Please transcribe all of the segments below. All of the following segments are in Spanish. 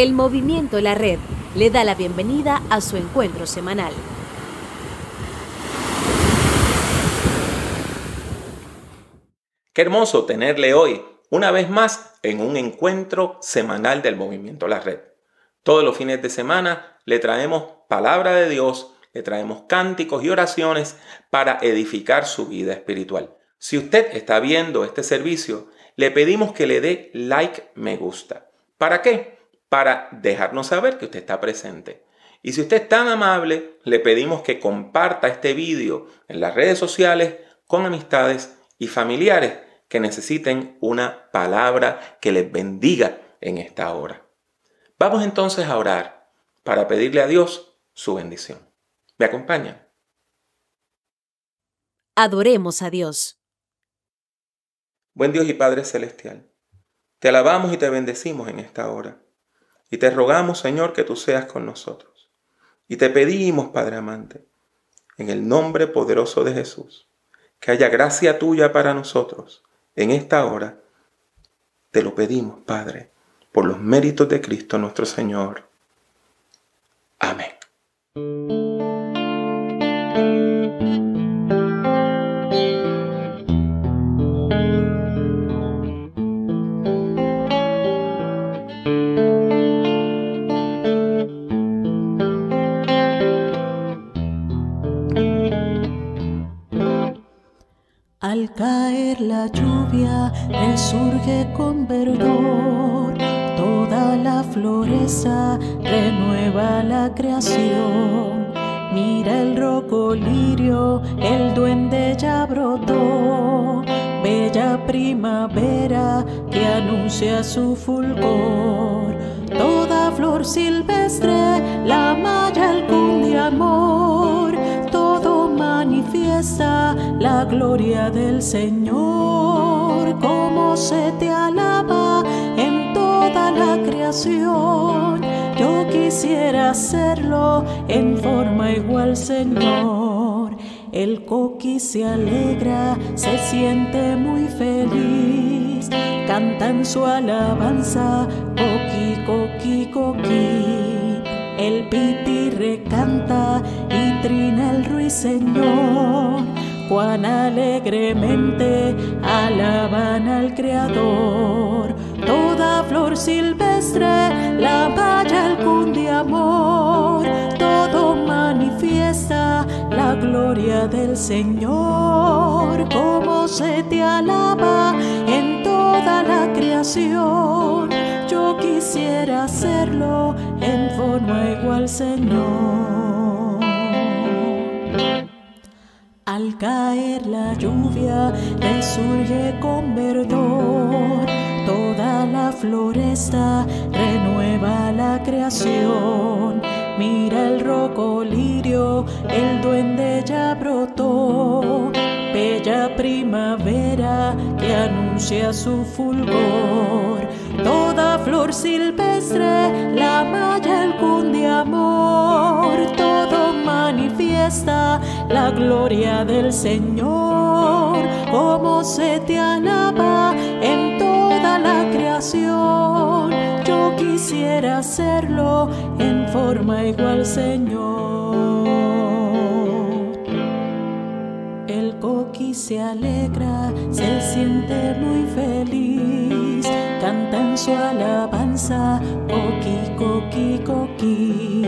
El Movimiento La Red le da la bienvenida a su encuentro semanal. Qué hermoso tenerle hoy, una vez más, en un encuentro semanal del Movimiento La Red. Todos los fines de semana le traemos palabra de Dios, le traemos cánticos y oraciones para edificar su vida espiritual. Si usted está viendo este servicio, le pedimos que le dé like, me gusta. ¿Para qué? Para dejarnos saber que usted está presente. Y si usted es tan amable, le pedimos que comparta este vídeo en las redes sociales con amistades y familiares que necesiten una palabra que les bendiga en esta hora. Vamos entonces a orar para pedirle a Dios su bendición. ¿Me acompañan? Adoremos a Dios. Buen Dios y Padre Celestial, te alabamos y te bendecimos en esta hora. Y te rogamos, Señor, que tú seas con nosotros. Y te pedimos, Padre amante, en el nombre poderoso de Jesús, que haya gracia tuya para nosotros en esta hora. Te lo pedimos, Padre, por los méritos de Cristo nuestro Señor. Amén. Al caer la lluvia, resurge con verdor, toda la floresta renueva la creación. Mira el roco lirio, el duende ya brotó, bella primavera que anuncia su fulgor. Toda flor silvestre, la malla el cunde amor, todo manifiesta la gloria del Señor. Cómo se te alaba en toda la creación. Yo quisiera hacerlo en forma igual, Señor. El coqui se alegra, se siente muy feliz, canta en su alabanza, coqui, coqui, coqui. El pitirre canta y trina el ruiseñor, cuán alegremente alaban al Creador. Toda flor silvestre, la malla el cunde amor, todo manifiesta la gloria del Señor. Cómo se te alaba en toda la creación. Yo quisiera hacerlo en forma igual, Señor. Al caer la lluvia, resurge con verdor, toda la floresta renueva la creación. Mira el roco lirio, el duende ya brotó, bella primavera que anuncia su fulgor. Toda flor silvestre, la malla el cunde amor, todo manifiesta la gloria del Señor. Cómo se te alaba en toda la creación. Yo quisiera hacerlo en forma igual, Señor. El coqui se alegra, se siente muy feliz, canta en su alabanza, coqui, coqui, coqui.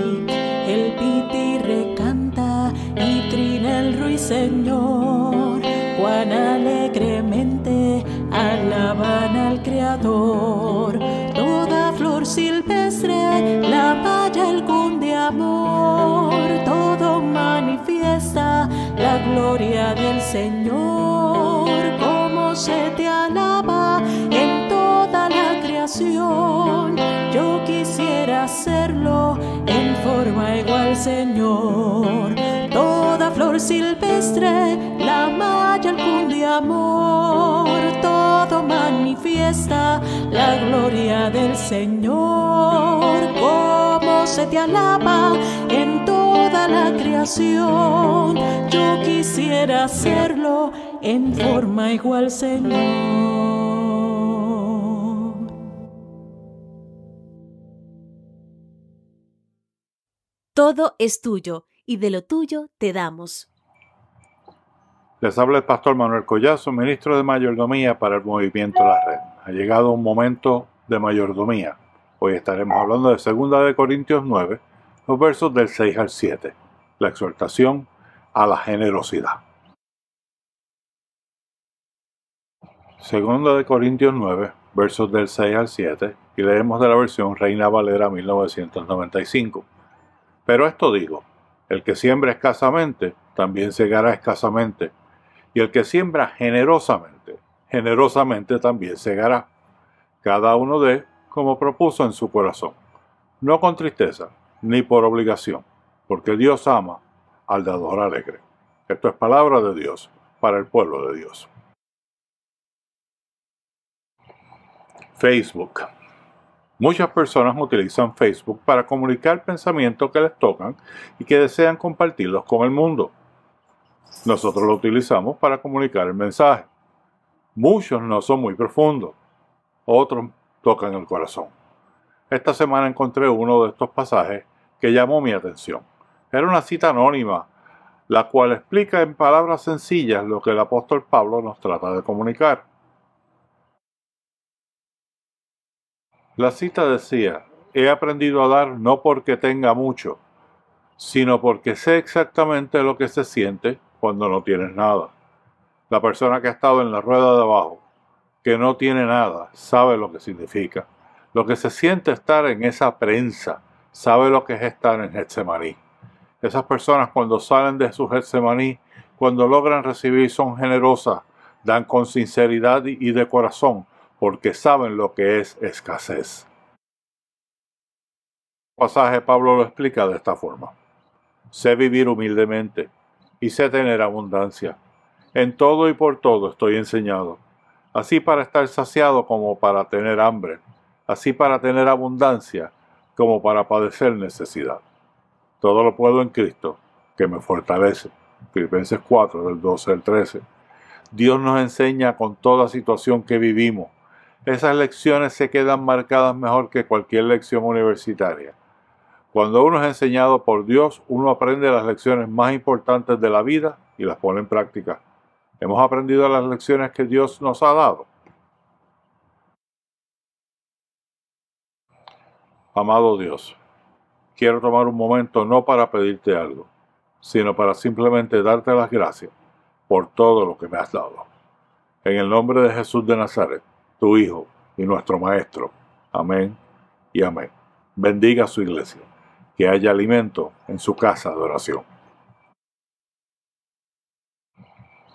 El pitirre canta y trina el ruiseñor, cuán alegremente alaban al Creador. Toda flor silvestre, la malla el cunde amor, todo manifiesta la gloria del Señor. Cómo se te alaba en toda la creación. Yo quisiera hacerlo en forma igual, Señor. Toda flor silvestre, la malla el cunde amor, todo manifiesta la gloria del Señor. Cómo se te alaba en toda la creación. Yo quisiera hacerlo en forma igual, Señor. Todo es tuyo y de lo tuyo te damos. Les habla el pastor Manuel Collazo, ministro de mayordomía para el movimiento La Red. Ha llegado un momento de mayordomía. Hoy estaremos hablando de 2 Corintios 9, los versos del 6 al 7, la exhortación a la generosidad. 2 Corintios 9, versos del 6 al 7, y leemos de la versión Reina Valera 1995. Pero esto digo, el que siembra escasamente, también segará escasamente, y el que siembra generosamente, generosamente también segará. Cada uno dé como propuso en su corazón, no con tristeza, ni por obligación, porque Dios ama al dador alegre. Esto es palabra de Dios para el pueblo de Dios. Facebook. Muchas personas utilizan Facebook para comunicar pensamientos que les tocan y que desean compartirlos con el mundo. Nosotros lo utilizamos para comunicar el mensaje. Muchos no son muy profundos, otros tocan el corazón. Esta semana encontré uno de estos pasajes que llamó mi atención. Era una cita anónima, la cual explica en palabras sencillas lo que el apóstol Pablo nos trata de comunicar. La cita decía: he aprendido a dar no porque tenga mucho, sino porque sé exactamente lo que se siente cuando no tienes nada. La persona que ha estado en la rueda de abajo, que no tiene nada, sabe lo que significa. Lo que se siente estar en esa prensa, sabe lo que es estar en Getsemaní. Esas personas cuando salen de su Getsemaní, cuando logran recibir, son generosas, dan con sinceridad y de corazón, porque saben lo que es escasez. El pasaje Pablo lo explica de esta forma: sé vivir humildemente y sé tener abundancia. En todo y por todo estoy enseñado, así para estar saciado como para tener hambre, así para tener abundancia como para padecer necesidad. Todo lo puedo en Cristo, que me fortalece. Filipenses 4, del 12 al 13. Dios nos enseña con toda situación que vivimos. Esas lecciones se quedan marcadas mejor que cualquier lección universitaria. Cuando uno es enseñado por Dios, uno aprende las lecciones más importantes de la vida y las pone en práctica. ¿Hemos aprendido las lecciones que Dios nos ha dado? Amado Dios, quiero tomar un momento no para pedirte algo, sino para simplemente darte las gracias por todo lo que me has dado. En el nombre de Jesús de Nazaret, tu Hijo y nuestro Maestro. Amén y amén. Bendiga a su iglesia, que haya alimento en su casa de oración.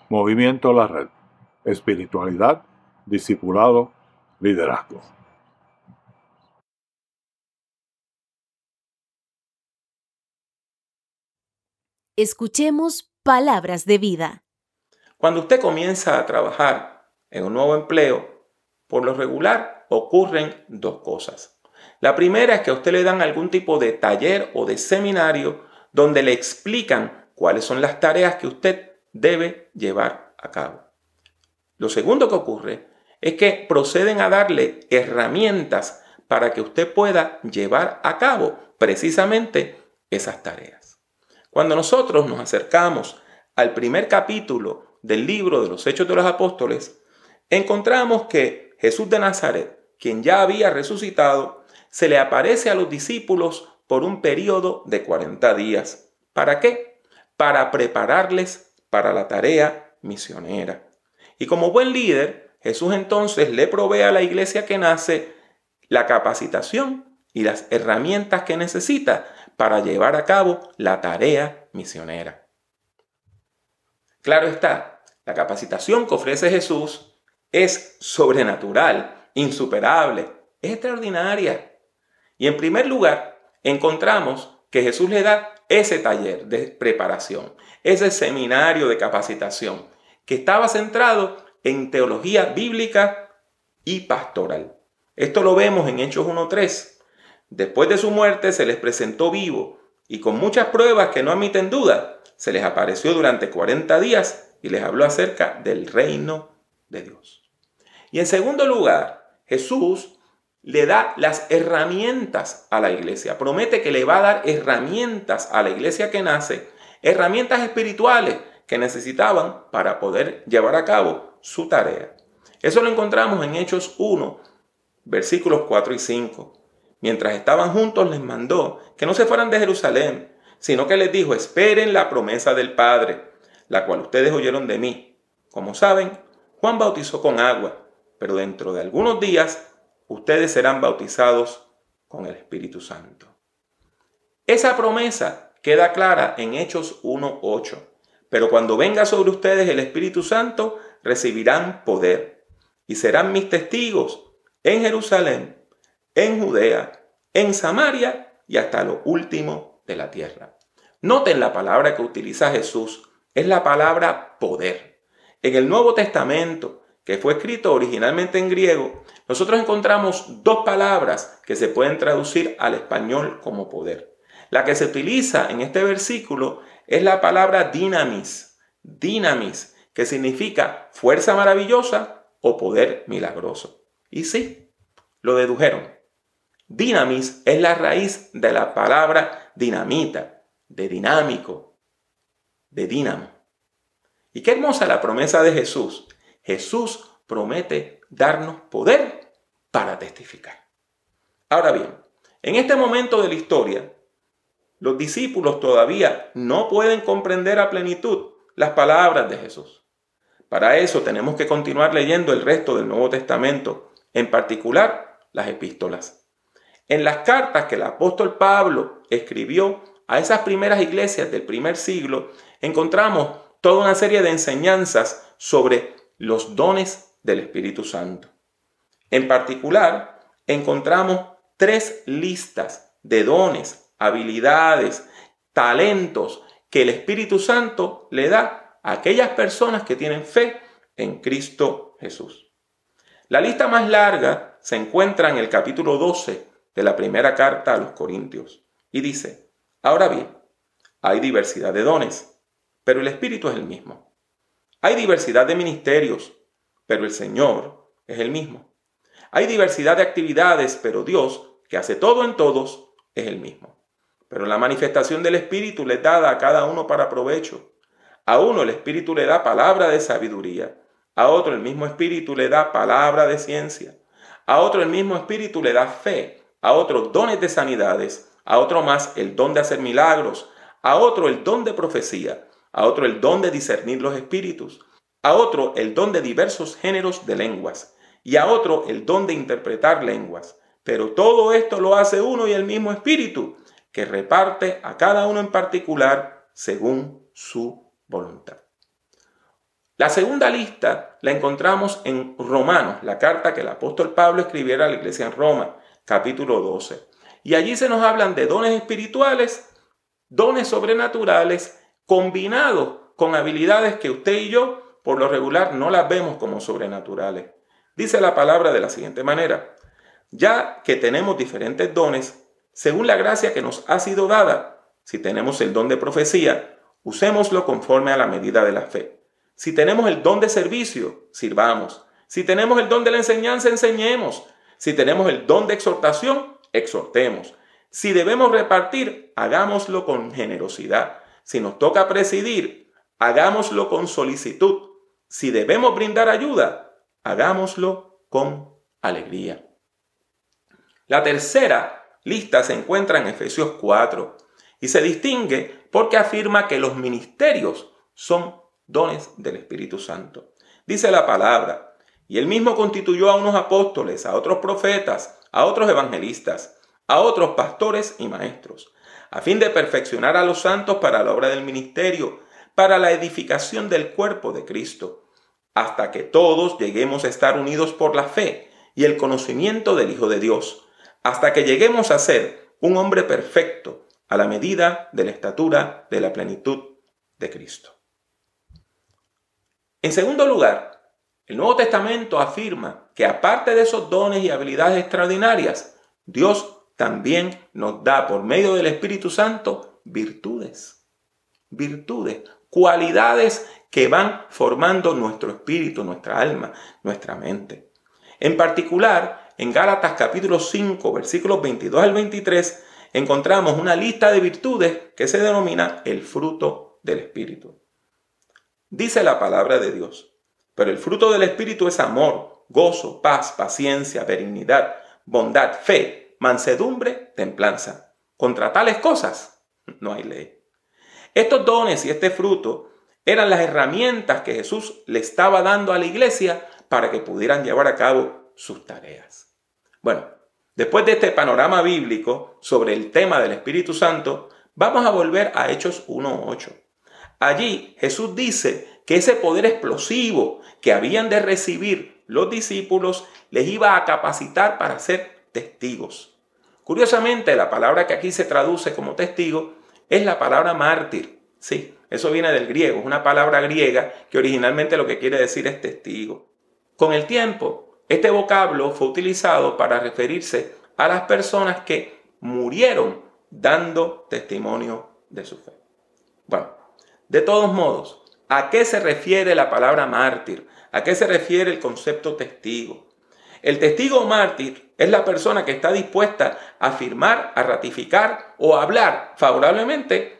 Movimiento La Red. Espiritualidad, discipulado, liderazgo. Escuchemos palabras de vida. Cuando usted comienza a trabajar en un nuevo empleo, por lo regular ocurren dos cosas. La primera es que a usted le dan algún tipo de taller o de seminario donde le explican cuáles son las tareas que usted debe llevar a cabo. Lo segundo que ocurre es que proceden a darle herramientas para que usted pueda llevar a cabo precisamente esas tareas. Cuando nosotros nos acercamos al primer capítulo del libro de los Hechos de los Apóstoles, encontramos que Jesús de Nazaret, quien ya había resucitado, se le aparece a los discípulos por un periodo de 40 días. ¿Para qué? Para prepararles para la tarea misionera. Y como buen líder, Jesús entonces le provee a la iglesia que nace la capacitación y las herramientas que necesita para llevar a cabo la tarea misionera. Claro está, la capacitación que ofrece Jesús es sobrenatural, insuperable, es extraordinaria. Y en primer lugar, encontramos que Jesús le da ese taller de preparación, ese seminario de capacitación, que estaba centrado en teología bíblica y pastoral. Esto lo vemos en Hechos 1:3. Después de su muerte se les presentó vivo y con muchas pruebas que no admiten duda, se les apareció durante 40 días y les habló acerca del reino de Dios. Y en segundo lugar, Jesús le da las herramientas a la iglesia. Promete que le va a dar herramientas a la iglesia que nace, herramientas espirituales que necesitaban para poder llevar a cabo su tarea. Eso lo encontramos en Hechos 1, versículos 4 y 5. Mientras estaban juntos les mandó que no se fueran de Jerusalén, sino que les dijo: esperen la promesa del Padre, la cual ustedes oyeron de mí. Como saben, Juan bautizó con agua, pero dentro de algunos días ustedes serán bautizados con el Espíritu Santo. Esa promesa queda clara en Hechos 1:8. Pero cuando venga sobre ustedes el Espíritu Santo, recibirán poder y serán mis testigos en Jerusalén, en Judea, en Samaria y hasta lo último de la tierra. Noten la palabra que utiliza Jesús, es la palabra poder. En el Nuevo Testamento, que fue escrito originalmente en griego, nosotros encontramos dos palabras que se pueden traducir al español como poder. La que se utiliza en este versículo es la palabra dinamis, que significa fuerza maravillosa o poder milagroso. Y sí, lo dedujeron. Dinamis es la raíz de la palabra dinamita, de dinámico, de dínamo. Y qué hermosa la promesa de Jesús. Jesús promete darnos poder para testificar. Ahora bien, en este momento de la historia, los discípulos todavía no pueden comprender a plenitud las palabras de Jesús. Para eso tenemos que continuar leyendo el resto del Nuevo Testamento, en particular las epístolas. En las cartas que el apóstol Pablo escribió a esas primeras iglesias del primer siglo, encontramos toda una serie de enseñanzas sobre los dones del Espíritu Santo. En particular, encontramos 3 listas de dones, habilidades, talentos que el Espíritu Santo le da a aquellas personas que tienen fe en Cristo Jesús. La lista más larga se encuentra en el capítulo 12 de la primera carta a los Corintios y dice: ahora bien, hay diversidad de dones, pero el Espíritu es el mismo. Hay diversidad de ministerios, pero el Señor es el mismo. Hay diversidad de actividades, pero Dios, que hace todo en todos, es el mismo. Pero la manifestación del Espíritu le es dada a cada uno para provecho. A uno el Espíritu le da palabra de sabiduría, a otro el mismo Espíritu le da palabra de ciencia, a otro el mismo Espíritu le da fe, a otro dones de sanidades, a otro más el don de hacer milagros, a otro el don de profecía, a otro el don de discernir los espíritus, a otro el don de diversos géneros de lenguas, y a otro el don de interpretar lenguas. Pero todo esto lo hace uno y el mismo Espíritu, que reparte a cada uno en particular según su voluntad. La segunda lista la encontramos en Romanos, la carta que el apóstol Pablo escribiera a la iglesia en Roma, capítulo 12. Y allí se nos hablan de dones espirituales, dones sobrenaturales, combinados con habilidades que usted y yo, por lo regular, no las vemos como sobrenaturales. Dice la palabra de la siguiente manera: ya que tenemos diferentes dones, según la gracia que nos ha sido dada, si tenemos el don de profecía, usémoslo conforme a la medida de la fe. Si tenemos el don de servicio, sirvamos. Si tenemos el don de la enseñanza, enseñemos. Si tenemos el don de exhortación, exhortemos. Si debemos repartir, hagámoslo con generosidad. Si nos toca presidir, hagámoslo con solicitud. Si debemos brindar ayuda, hagámoslo con alegría. La tercera lista se encuentra en Efesios 4 y se distingue porque afirma que los ministerios son dones del Espíritu Santo. Dice la palabra: y él mismo constituyó a unos apóstoles, a otros profetas, a otros evangelistas, a otros pastores y maestros, a fin de perfeccionar a los santos para la obra del ministerio, para la edificación del cuerpo de Cristo, hasta que todos lleguemos a estar unidos por la fe y el conocimiento del Hijo de Dios, hasta que lleguemos a ser un hombre perfecto, a la medida de la estatura de la plenitud de Cristo. En segundo lugar, el Nuevo Testamento afirma que aparte de esos dones y habilidades extraordinarias, Dios también nos da por medio del Espíritu Santo virtudes, cualidades que van formando nuestro espíritu, nuestra alma, nuestra mente. En particular, en Gálatas capítulo 5, versículos 22 al 23, encontramos una lista de virtudes que se denomina el fruto del Espíritu. Dice la palabra de Dios: pero el fruto del Espíritu es amor, gozo, paz, paciencia, benignidad, bondad, fe, mansedumbre, templanza. Contra tales cosas no hay ley. Estos dones y este fruto eran las herramientas que Jesús le estaba dando a la iglesia para que pudieran llevar a cabo sus tareas. Bueno, después de este panorama bíblico sobre el tema del Espíritu Santo, vamos a volver a Hechos 1:8. Allí Jesús dice que ese poder explosivo que habían de recibir los discípulos les iba a capacitar para ser testigos. Curiosamente, la palabra que aquí se traduce como testigo es la palabra mártir. Sí, eso viene del griego, es una palabra griega que originalmente lo que quiere decir es testigo. Con el tiempo, este vocablo fue utilizado para referirse a las personas que murieron dando testimonio de su fe. Bueno, de todos modos, ¿a qué se refiere la palabra mártir? ¿A qué se refiere el concepto testigo? El testigo mártir es la persona que está dispuesta a afirmar, a ratificar o a hablar favorablemente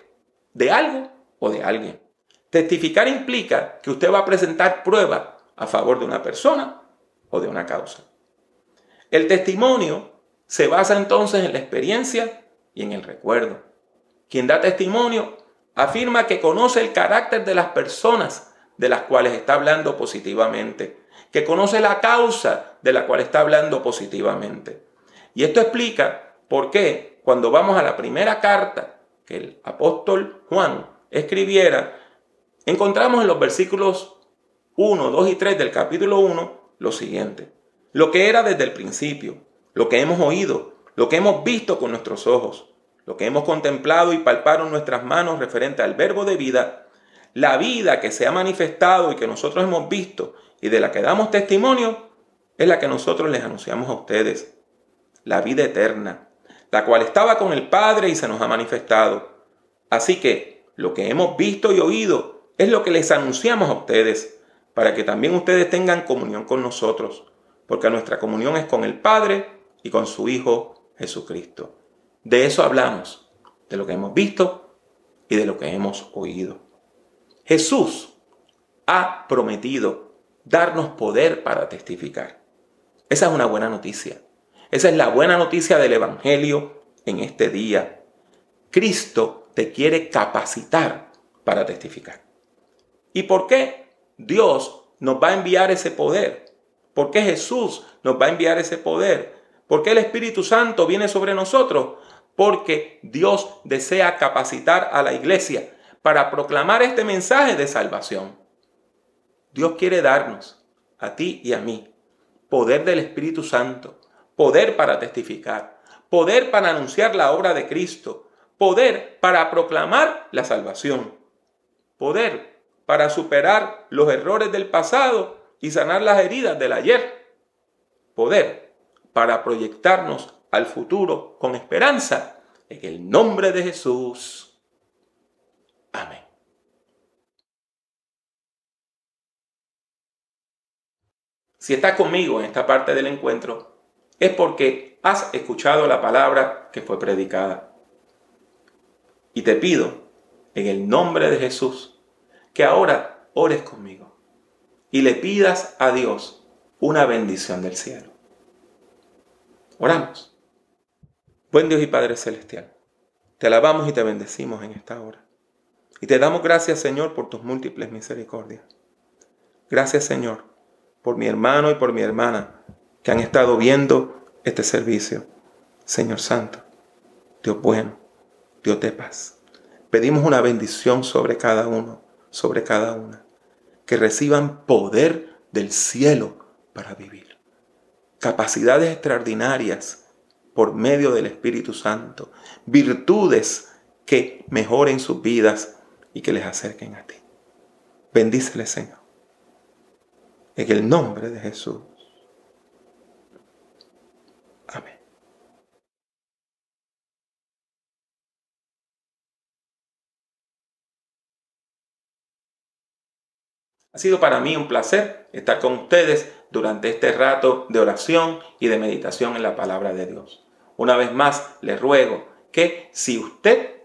de algo o de alguien. Testificar implica que usted va a presentar prueba a favor de una persona o de una causa. El testimonio se basa entonces en la experiencia y en el recuerdo. Quien da testimonio afirma que conoce el carácter de las personas de las cuales está hablando positivamente, que conoce la causa de la cual está hablando positivamente. Y esto explica por qué cuando vamos a la primera carta que el apóstol Juan escribiera, encontramos en los versículos 1, 2 y 3 del capítulo 1 lo siguiente: lo que era desde el principio, lo que hemos oído, lo que hemos visto con nuestros ojos, lo que hemos contemplado y palpado en nuestras manos referente al verbo de vida, la vida que se ha manifestado y que nosotros hemos visto y de la que damos testimonio, es la que nosotros les anunciamos a ustedes, la vida eterna, la cual estaba con el Padre y se nos ha manifestado. Así que lo que hemos visto y oído es lo que les anunciamos a ustedes, para que también ustedes tengan comunión con nosotros, porque nuestra comunión es con el Padre y con su Hijo Jesucristo. De eso hablamos, de lo que hemos visto y de lo que hemos oído. Jesús ha prometido darnos poder para testificar. Esa es una buena noticia. Esa es la buena noticia del Evangelio en este día. Cristo te quiere capacitar para testificar. ¿Y por qué Dios nos va a enviar ese poder? ¿Por qué Jesús nos va a enviar ese poder? ¿Por qué el Espíritu Santo viene sobre nosotros? Porque Dios desea capacitar a la iglesia para proclamar este mensaje de salvación. Dios quiere darnos, a ti y a mí, poder del Espíritu Santo, poder para testificar, poder para anunciar la obra de Cristo, poder para proclamar la salvación, poder para superar los errores del pasado y sanar las heridas del ayer, poder para proyectarnos al futuro con esperanza en el nombre de Jesús. Amén. Si estás conmigo en esta parte del encuentro, es porque has escuchado la palabra que fue predicada. Y te pido, en el nombre de Jesús, que ahora ores conmigo y le pidas a Dios una bendición del cielo. Oramos. Buen Dios y Padre Celestial, te alabamos y te bendecimos en esta hora. Y te damos gracias, Señor, por tus múltiples misericordias. Gracias, Señor, por mi hermano y por mi hermana que han estado viendo este servicio. Señor Santo, Dios bueno, Dios de paz, pedimos una bendición sobre cada uno, sobre cada una, que reciban poder del cielo para vivir, capacidades extraordinarias por medio del Espíritu Santo, virtudes que mejoren sus vidas y que les acerquen a ti. Bendíceles, Señor, en el nombre de Jesús. Amén. Ha sido para mí un placer estar con ustedes durante este rato de oración y de meditación en la palabra de Dios. Una vez más, le ruego que si usted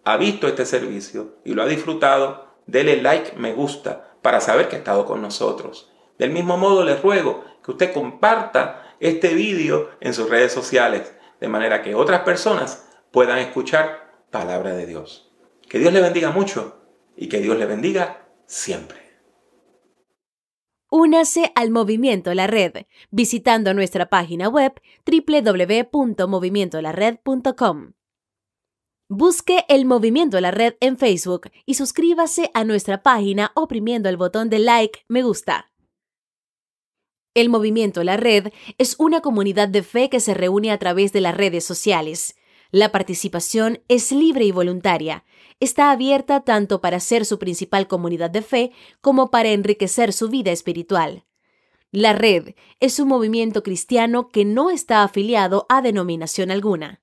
ha visto este servicio y lo ha disfrutado, dele like, me gusta, para saber que ha estado con nosotros. Del mismo modo, le ruego que usted comparta este vídeo en sus redes sociales, de manera que otras personas puedan escuchar palabra de Dios. Que Dios le bendiga mucho y que Dios le bendiga siempre. Únase al Movimiento La Red visitando nuestra página web www.movimientolared.com. Busque el Movimiento La Red en Facebook y suscríbase a nuestra página oprimiendo el botón de like, me gusta. El Movimiento La Red es una comunidad de fe que se reúne a través de las redes sociales. La participación es libre y voluntaria. Está abierta tanto para ser su principal comunidad de fe como para enriquecer su vida espiritual. La Red es un movimiento cristiano que no está afiliado a denominación alguna.